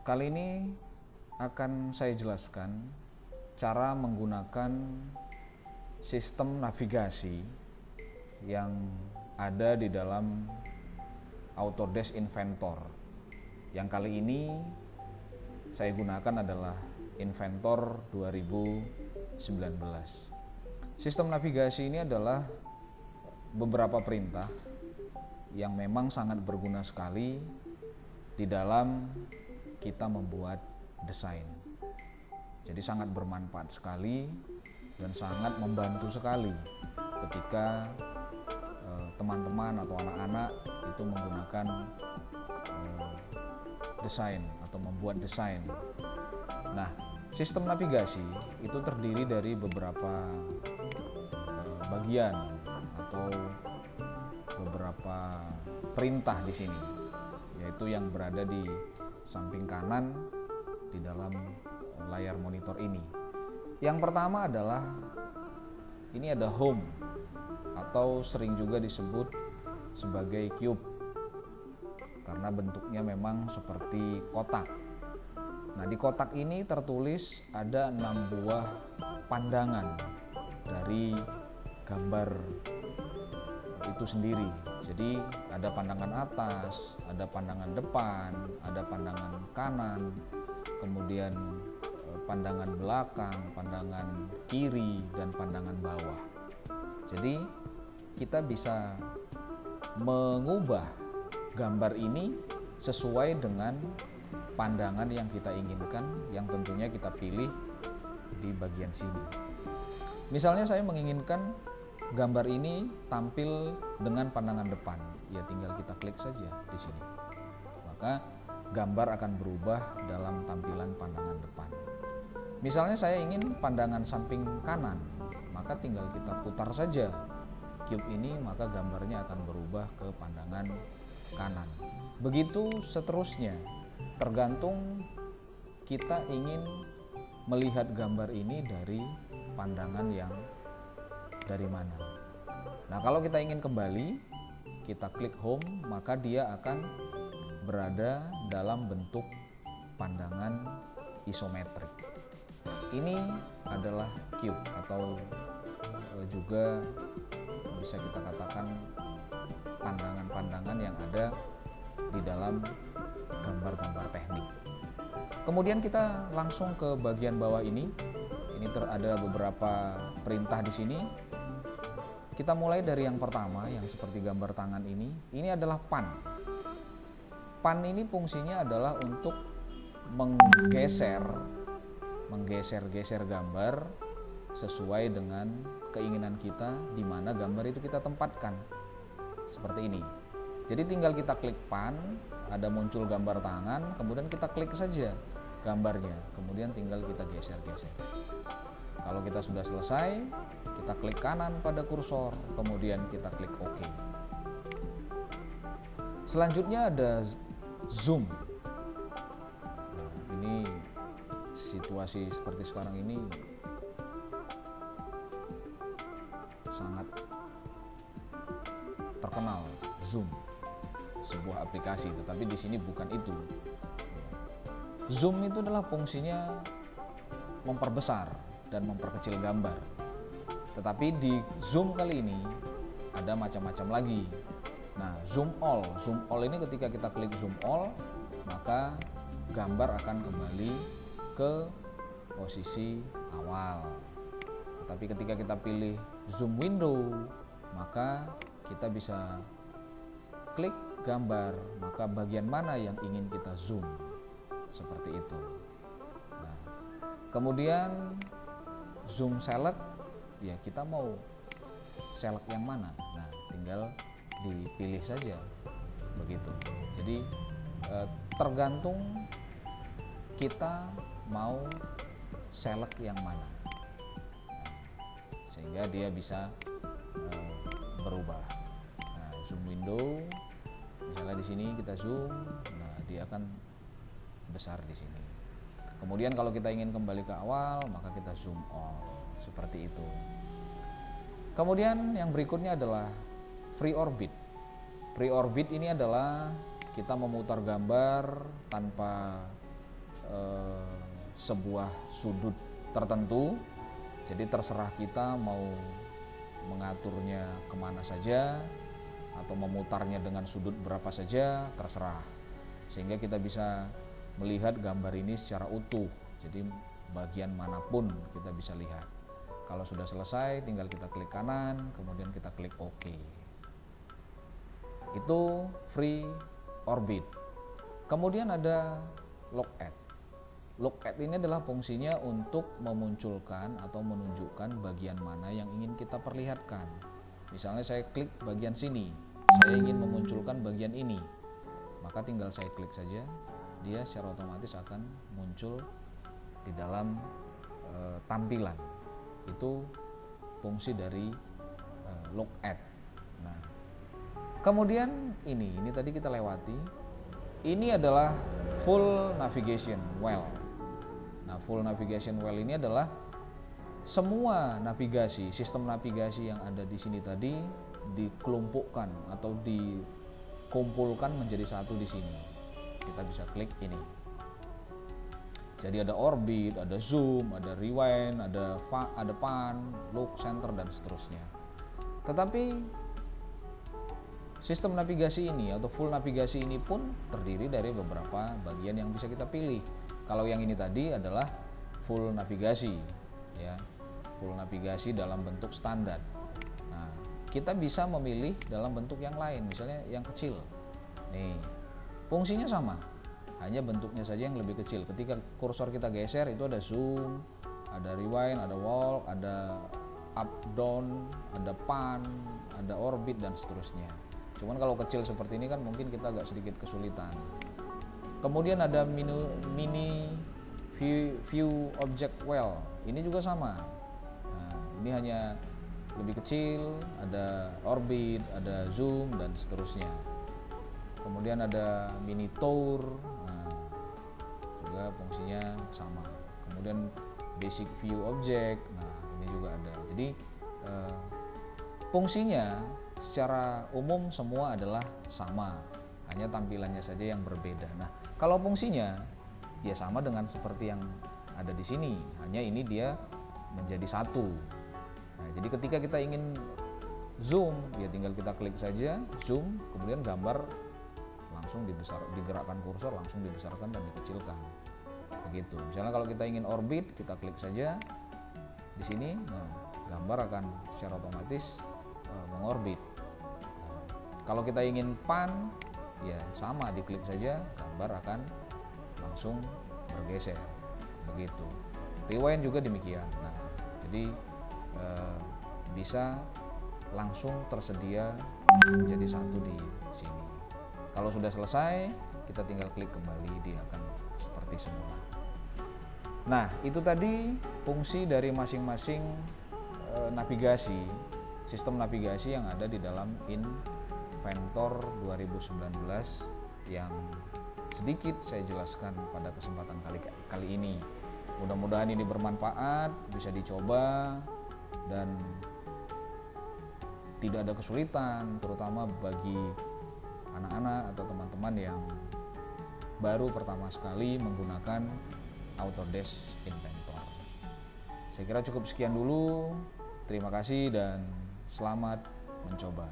Kali ini akan saya jelaskan cara menggunakan sistem navigasi yang ada di dalam Autodesk Inventor. Yang kali ini saya gunakan adalah Inventor 2019. Sistem navigasi ini adalah beberapa perintah yang memang sangat berguna sekali di dalam kita membuat desain. Jadi sangat bermanfaat sekali dan sangat membantu sekali ketika teman-teman atau anak-anak itu menggunakan desain atau membuat desain. Nah, sistem navigasi itu terdiri dari beberapa bagian atau beberapa perintah di sini, yaitu yang berada di samping kanan di dalam layar monitor ini. Yang pertama adalah ini ada home atau sering juga disebut sebagai cube karena bentuknya memang seperti kotak. Nah, di kotak ini tertulis ada 6 buah pandangan dari gambar itu sendiri. Jadi ada pandangan atas, ada pandangan depan, ada pandangan kanan, kemudian pandangan belakang, pandangan kiri, dan pandangan bawah. Jadi kita bisa mengubah gambar ini sesuai dengan pandangan yang kita inginkan, yang tentunya kita pilih di bagian sini. Misalnya saya menginginkan gambar ini tampil dengan pandangan depan, ya tinggal kita klik saja di sini. Maka gambar akan berubah dalam tampilan pandangan depan. Misalnya saya ingin pandangan samping kanan, maka tinggal kita putar saja cube ini, maka gambarnya akan berubah ke pandangan kanan. Begitu seterusnya, tergantung kita ingin melihat gambar ini dari pandangan yang dari mana. Nah, kalau kita ingin kembali, kita klik home, maka dia akan berada dalam bentuk pandangan isometrik. Ini adalah cube atau juga bisa kita katakan pandangan-pandangan yang ada di dalam gambar-gambar teknik. Kemudian kita langsung ke bagian bawah ini. Ini ada beberapa perintah di sini. Kita mulai dari yang pertama yang seperti gambar tangan ini. Ini adalah pan. Pan ini fungsinya adalah untuk menggeser-geser gambar sesuai dengan keinginan kita di mana gambar itu kita tempatkan. Seperti ini. Jadi tinggal kita klik pan, ada muncul gambar tangan, kemudian kita klik saja gambarnya, kemudian tinggal kita geser-geser. Kalau kita sudah selesai, kita klik kanan pada kursor, kemudian kita klik OK. Selanjutnya ada zoom. Nah, ini situasi seperti sekarang ini sangat terkenal, zoom, sebuah aplikasi, tetapi di sini bukan itu. Zoom itu adalah fungsinya memperbesar dan memperkecil gambar. Tetapi di zoom kali ini ada macam-macam lagi. Nah, zoom all ini ketika kita klik zoom all, maka gambar akan kembali ke posisi awal. Tetapi ketika kita pilih zoom window, maka kita bisa klik gambar, maka bagian mana yang ingin kita zoom, seperti itu. Nah, kemudian zoom select, ya kita mau select yang mana, nah tinggal dipilih saja, begitu. Jadi tergantung kita mau select yang mana, sehingga dia bisa berubah. Nah, zoom window, misalnya di sini kita zoom, nah dia akan besar di sini. Kemudian kalau kita ingin kembali ke awal, maka kita zoom all, seperti itu. Kemudian yang berikutnya adalah free orbit. Free orbit ini adalah kita memutar gambar tanpa sebuah sudut tertentu. Jadi terserah kita mau mengaturnya kemana saja atau memutarnya dengan sudut berapa saja, terserah. Sehingga kita bisa melihat gambar ini secara utuh. Jadi bagian manapun kita bisa lihat. Kalau sudah selesai tinggal kita klik kanan, kemudian kita klik OK. Itu free orbit. Kemudian ada look at. Look at ini adalah fungsinya untuk memunculkan atau menunjukkan bagian mana yang ingin kita perlihatkan. Misalnya saya klik bagian sini, saya ingin memunculkan bagian ini, maka tinggal saya klik saja, dia secara otomatis akan muncul di dalam tampilan. Itu fungsi dari look at. Nah, kemudian ini tadi kita lewati. Ini adalah full navigation well. Nah, full navigation well ini adalah semua navigasi, sistem navigasi yang ada di sini tadi dikelompokkan atau dikumpulkan menjadi satu di sini. Kita bisa klik ini. Jadi ada orbit, ada zoom, ada rewind, ada pan, look, center, dan seterusnya. Tetapi sistem navigasi ini atau full navigasi ini pun terdiri dari beberapa bagian yang bisa kita pilih. Kalau yang ini tadi adalah full navigasi, ya, full navigasi dalam bentuk standar. Nah, kita bisa memilih dalam bentuk yang lain, misalnya yang kecil. Nih, fungsinya sama, hanya bentuknya saja yang lebih kecil. Ketika kursor kita geser itu ada zoom, ada rewind, ada walk, ada up down, ada pan, ada orbit, dan seterusnya. Cuman kalau kecil seperti ini kan mungkin kita agak sedikit kesulitan. Kemudian ada mini view object well. Ini juga sama. Nah, ini hanya lebih kecil, ada orbit, ada zoom, dan seterusnya. Kemudian ada mini tour. Nah, juga fungsinya sama. Kemudian basic view object. Nah, ini juga ada. Jadi fungsinya secara umum semua adalah sama, hanya tampilannya saja yang berbeda. Nah, kalau fungsinya ya sama dengan seperti yang ada di sini, hanya ini dia menjadi satu. Nah, jadi ketika kita ingin zoom, ya tinggal kita klik saja zoom, kemudian gambar langsung digerakkan kursor langsung dibesarkan dan dikecilkan. Begitu. Misalnya kalau kita ingin orbit, kita klik saja di sini, nah, gambar akan secara otomatis mengorbit. Nah, kalau kita ingin pan, ya sama, diklik saja, gambar akan langsung bergeser. Begitu. Rewind juga demikian. Nah, jadi bisa langsung tersedia menjadi satu di sini. Kalau sudah selesai, kita tinggal klik kembali, dia akan seperti semula. Nah, itu tadi fungsi dari masing-masing navigasi, sistem navigasi yang ada di dalam Inventor 2019 yang sedikit saya jelaskan pada kesempatan kali ini. Mudah-mudahan ini bermanfaat, bisa dicoba dan tidak ada kesulitan, terutama bagi anak-anak atau teman-teman yang baru pertama sekali menggunakan Autodesk Inventor. Saya kira cukup sekian dulu. Terima kasih dan selamat mencoba.